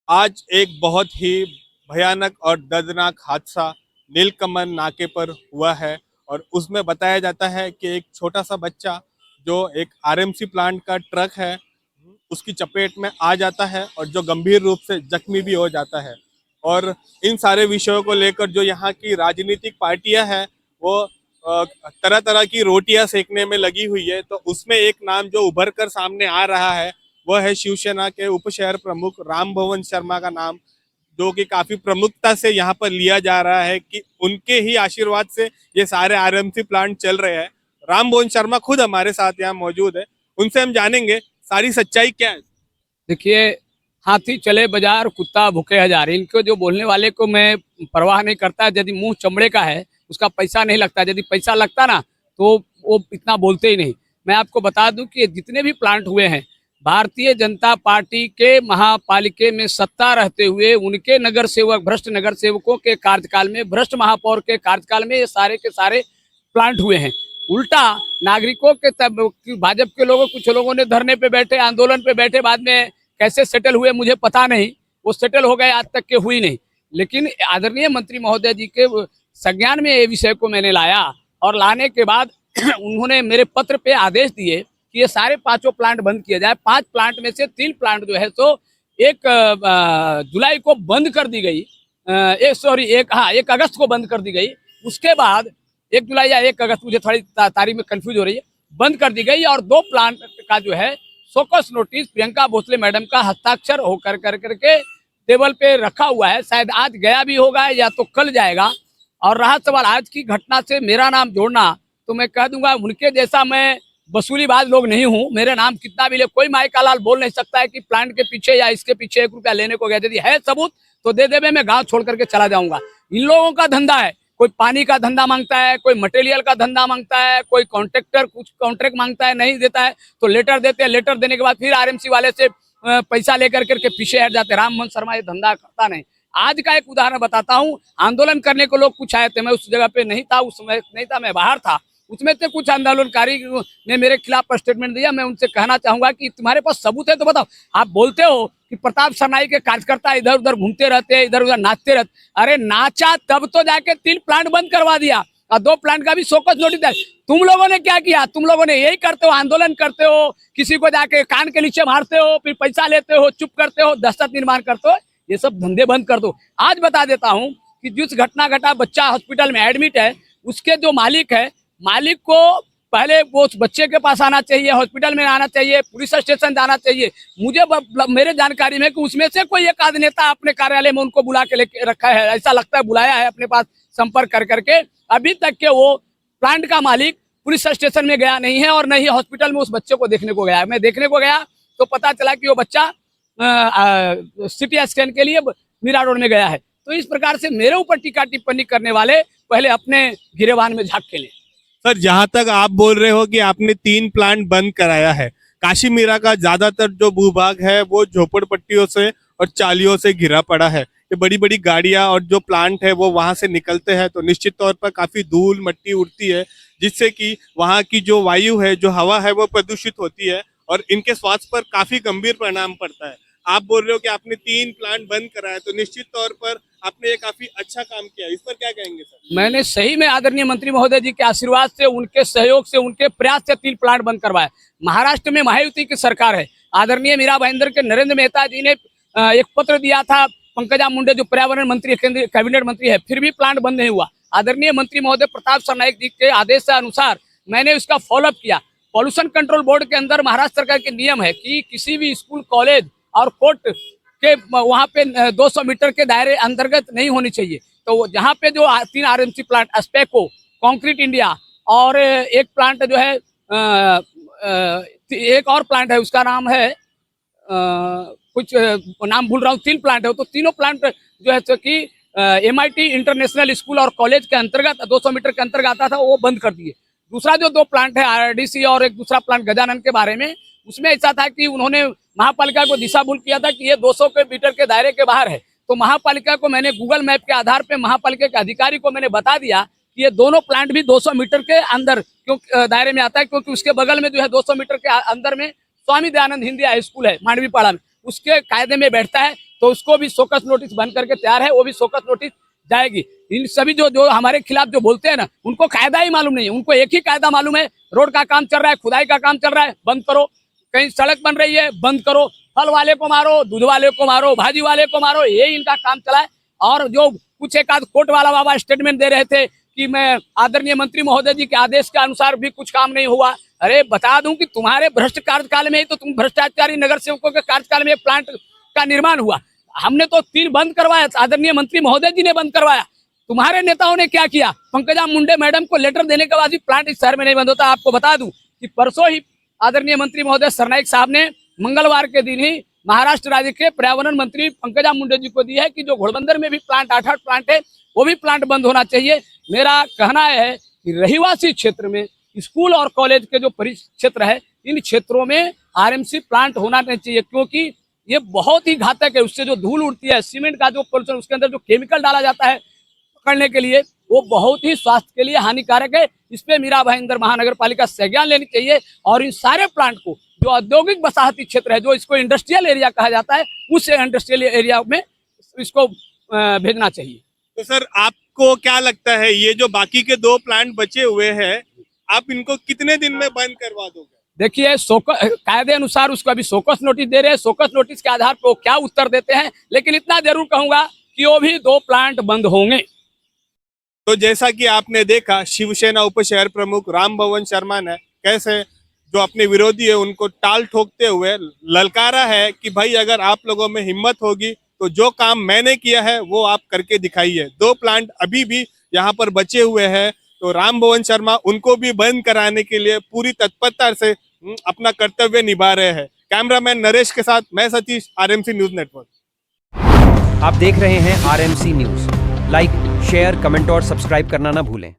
आज एक बहुत ही भयानक और दर्दनाक हादसा नीलकमल नाके पर हुआ है। और उसमें बताया जाता है कि एक छोटा सा बच्चा जो एक आरएमसी प्लांट का ट्रक है उसकी चपेट में आ जाता है और जो गंभीर रूप से जख्मी भी हो जाता है। और इन सारे विषयों को लेकर जो यहाँ की राजनीतिक पार्टियां हैं वो तरह तरह की रोटियां सेकने में लगी हुई है। तो उसमें एक नाम जो उभर कर सामने आ रहा है वह है शिवसेना के उप शहर प्रमुख राम भवन शर्मा का नाम, जो कि काफी प्रमुखता से यहाँ पर लिया जा रहा है कि उनके ही आशीर्वाद से ये सारे आरएमसी प्लांट चल रहे हैं। राम भवन शर्मा खुद हमारे साथ यहाँ मौजूद है, उनसे हम जानेंगे सारी सच्चाई क्या है। देखिए, हाथी चले बाजार कुत्ता भूखे हजार। इनको जो बोलने वाले को मैं परवाह नहीं करता। यदि मुंह चमड़े का है उसका पैसा नहीं लगता, यदि पैसा लगता ना तो वो इतना बोलते ही नहीं। मैं आपको बता दूं कि जितने भी प्लांट हुए हैं भारतीय जनता पार्टी के महापालिका में सत्ता रहते हुए उनके नगर सेवक, भ्रष्ट नगर सेवकों के कार्यकाल में, भ्रष्ट महापौर के कार्यकाल में ये सारे के सारे प्लांट हुए हैं। उल्टा नागरिकों के तब भाजपा के लोगों, कुछ लोगों ने धरने पे बैठे, आंदोलन पे बैठे, बाद में कैसे सेटल हुए मुझे पता नहीं। वो सेटल हो गए, आज तक के हुई नहीं। लेकिन आदरणीय मंत्री महोदय जी के संज्ञान में ये विषय को मैंने लाया और लाने के बाद उन्होंने मेरे पत्र पे आदेश दिए कि ये सारे पांचों प्लांट बंद किया जाए। 5 प्लांट में से 3 प्लांट जो है तो एक जुलाई को बंद कर दी गई, एक अगस्त को बंद कर दी गई। उसके बाद 1 जुलाई या 1 अगस्त, मुझे थोड़ी तारीख में कंफ्यूज हो रही है, बंद कर दी गई। और 2 प्लांट का जो है show cause notice Priyanka Bhosle madam का हस्ताक्षर होकर करके टेबल पे रखा हुआ है। शायद आज गया भी होगा या तो कल जाएगा। और रहा सवाल आज की घटना से मेरा नाम जोड़ना, तो मैं कह दूंगा उनके जैसा मैं वसूलीबाज लोग नहीं हूँ। मेरे नाम कितना भी ले, कोई माई का लाल बोल नहीं सकता है कि प्लांट के पीछे या इसके पीछे 1 रुपया लेने को गया। यदि है सबूत तो दे दे, मैं गाँव छोड़ करके चला जाऊंगा। इन लोगों का धंधा है, कोई पानी का धंधा मांगता है, कोई मटेरियल का धंधा मांगता है, कोई कॉन्ट्रैक्टर कुछ कॉन्ट्रैक्ट मांगता है, नहीं देता है तो लेटर देते हैं। लेटर देने के बाद फिर आरएमसी वाले से पैसा लेकर करके पीछे हट जाते हैं। राम मोहन शर्मा ये धंधा करता नहीं। आज का एक उदाहरण बताता हूँ। आंदोलन करने को लोग कुछ आए थे, मैं उस जगह पे नहीं था, उस समय नहीं था, मैं बाहर था। उसमें से कुछ आंदोलनकारी ने मेरे खिलाफ स्टेटमेंट दिया। मैं उनसे कहना चाहूंगा कि तुम्हारे पास सबूत है तो बताओ। आप बोलते हो कि प्रताप सरनाई के कार्यकर्ता इधर उधर घूमते रहते हैं, इधर उधर नाचते रहते। अरे नाचा तब तो जाके 3 प्लांट बंद करवा दिया और 2 प्लांट का भी शोकस नोटिस है। तुम लोगों ने क्या किया? तुम लोगों ने यही करते हो, आंदोलन करते हो, किसी को जाके कान के नीचे मारते हो, फिर पैसा लेते हो, चुप करते हो, दहशत निर्माण करते हो। ये सब धंधे बंद कर दो। आज बता देता हूँ कि जिस घटना घटा, बच्चा हॉस्पिटल में एडमिट है, उसके जो मालिक है, मालिक को पहले वो उस बच्चे के पास आना चाहिए, हॉस्पिटल में आना चाहिए, पुलिस स्टेशन जाना चाहिए। मुझे मेरे जानकारी में कि उसमें से कोई एक आध नेता अपने कार्यालय में उनको बुला के लेके रखा है, ऐसा लगता है, बुलाया है अपने पास संपर्क कर करके। अभी तक के वो प्लांट का मालिक पुलिस स्टेशन में गया नहीं है और न ही हॉस्पिटल में उस बच्चे को देखने को गया। मैं देखने को गया तो पता चला कि वो बच्चा सिटी स्कैन के लिए मीरा रोड में गया है। तो इस प्रकार से मेरे ऊपर टीका टिप्पणी करने वाले पहले अपने गिरेबान में झांक के ले। सर, जहां तक आप बोल रहे हो कि आपने 3 प्लांट बंद कराया है, काशी मीरा का ज्यादातर जो भूभाग है वो झोपड़पट्टियों से और चालियों से घिरा पड़ा है। ये बड़ी बड़ी गाड़ियां और जो प्लांट है वो वहां से निकलते हैं तो निश्चित तौर पर काफी धूल मट्टी उड़ती है, जिससे कि वहां की जो वायु है, जो हवा है, वो प्रदूषित होती है और इनके स्वास्थ्य पर काफी गंभीर परिणाम पड़ता है। आप बोल रहे हो कि आपने 3 प्लांट बंद कराया, तो निश्चित तौर पर आपने ये काफी अच्छा काम किया। इस पर क्या कहेंगे सर? मैंने सही में आदरणीय मंत्री महोदय जी के आशीर्वाद से, उनके सहयोग से, उनके प्रयास से 3 प्लांट बंद करवाए। महाराष्ट्र में महायुति की सरकार है। आदरणीय मीरा भाईंदर के नरेंद्र मेहता जी ने एक पत्र दिया था, पंकजा मुंडे जो पर्यावरण मंत्री, केंद्रीय कैबिनेट मंत्री है, फिर भी प्लांट बंद नहीं हुआ। आदरणीय मंत्री महोदय प्रताप सरनाईक जी के आदेश के अनुसार मैंने उसका फॉलोअप किया। पॉल्यूशन कंट्रोल बोर्ड के अंदर महाराष्ट्र सरकार के नियम है कि किसी भी स्कूल, कॉलेज और कोर्ट के वहाँ पे 200 मीटर के दायरे अंतर्गत नहीं होनी चाहिए। तो जहाँ पे जो 3 आरएमसी प्लांट, अस्पेको, कंक्रीट इंडिया और एक प्लांट जो है एक और प्लांट है, उसका नाम है कुछ नाम भूल रहा हूँ, 3 प्लांट है। तो तीनों प्लांट जो है तो कि MIT इंटरनेशनल स्कूल और कॉलेज के अंतर्गत 200 मीटर के अंतर्गत आता था, वो बंद कर दिए। दूसरा जो 2 प्लांट है RDC और एक दूसरा प्लांट गजानन के बारे में, उसमें ऐसा था कि उन्होंने महापालिका को दिशाभूल किया था कि ये 200 मीटर के दायरे के बाहर है। तो महापालिका को मैंने गूगल मैप के आधार पे महापालिका के अधिकारी को मैंने बता दिया कि ये दोनों प्लांट भी 200 मीटर के अंदर क्यों दायरे में आता है, क्योंकि उसके बगल में जो है 200 मीटर के अंदर में स्वामी दयानंद हिंदी हाई स्कूल है मांडवीपाड़ा में, उसके कायदे में बैठता है। तो उसको भी शोकस नोटिस बन करके तैयार है, वो भी शोकस नोटिस जाएगी। इन सभी जो जो हमारे खिलाफ जो बोलते हैं ना, उनको कायदा ही मालूम नहीं है। उनको एक ही कायदा मालूम है, रोड का काम चल रहा है, खुदाई का काम चल रहा है, बंद करो। कहीं सड़क बन रही है, बंद करो। फल वाले को मारो, दूध वाले को मारो, भाजी वाले को मारो, यही इनका काम चला है। और जो कुछ एक आध कोर्ट वाला बाबा स्टेटमेंट दे रहे थे कि मैं आदरणीय मंत्री महोदय जी के आदेश के अनुसार भी कुछ काम नहीं हुआ। अरे बता दूं कि तुम्हारे भ्रष्ट कार्यकाल में ही तो तुम भ्रष्टाचारी नगर सेवकों के कार्यकाल में प्लांट का निर्माण हुआ। हमने तो 3 बंद करवाया, आदरणीय मंत्री महोदय जी ने बंद करवाया। तुम्हारे नेताओं ने क्या किया? पंकजा मुंडे मैडम को लेटर देने के बाद भी प्लांट इस शहर में नहीं बंद होता। आपको बता दूं कि परसों ही आदरणीय मंत्री महोदय सरनाईक साहब ने मंगलवार के दिन ही महाराष्ट्र राज्य के पर्यावरण मंत्री पंकजा मुंडे जी को दी है कि जो घोड़बंदर में भी प्लांट 8 प्लांट है, वो भी प्लांट बंद होना चाहिए। मेरा कहना है कि रहिवासी क्षेत्र में स्कूल और कॉलेज के जो परिक्षेत्र है, इन क्षेत्रों में आरएमसी प्लांट होना नहीं चाहिए, क्योंकि ये बहुत ही घातक है। उससे जो धूल उड़ती है, सीमेंट का जो पोल्यूशन, उसके अंदर जो केमिकल डाला जाता है पकड़ने के लिए, वो बहुत ही स्वास्थ्य के लिए हानिकारक है। इस पे मीरा भाईंदर महानगर पालिका संज्ञान लेनी चाहिए और इन सारे प्लांट को, जो औद्योगिक वसाहती क्षेत्र है, जो इसको इंडस्ट्रियल एरिया कहा जाता है, उस इंडस्ट्रियल एरिया में इसको भेजना चाहिए। तो सर आपको क्या लगता है, ये जो बाकी के 2 प्लांट बचे हुए हैं, आप इनको कितने दिन में बंद करवा दोगे? देखिए, कायदे अनुसार उसको अभी शोकस नोटिस दे रहे हैं। शोकस नोटिस के आधार पर वो क्या उत्तर देते हैं, लेकिन इतना जरूर कहूंगा कि वो भी 2 प्लांट बंद होंगे। तो जैसा कि आपने देखा, शिवसेना उप शहर प्रमुख राम भवन शर्मा ने कैसे जो अपने विरोधी है उनको टाल ठोकते हुए ललकारा है कि भाई अगर आप लोगों में हिम्मत होगी तो जो काम मैंने किया है वो आप करके दिखाइए। 2 प्लांट अभी भी यहाँ पर बचे हुए हैं, तो राम भवन शर्मा उनको भी बंद कराने के लिए पूरी तत्परता से अपना कर्तव्य निभा रहे हैं। कैमरामैन नरेश के साथ मैं सतीश, आरएमसी न्यूज नेटवर्क। आप देख रहे हैं RMC news. Like, share, comment और सब्सक्राइब करना ना भूलें।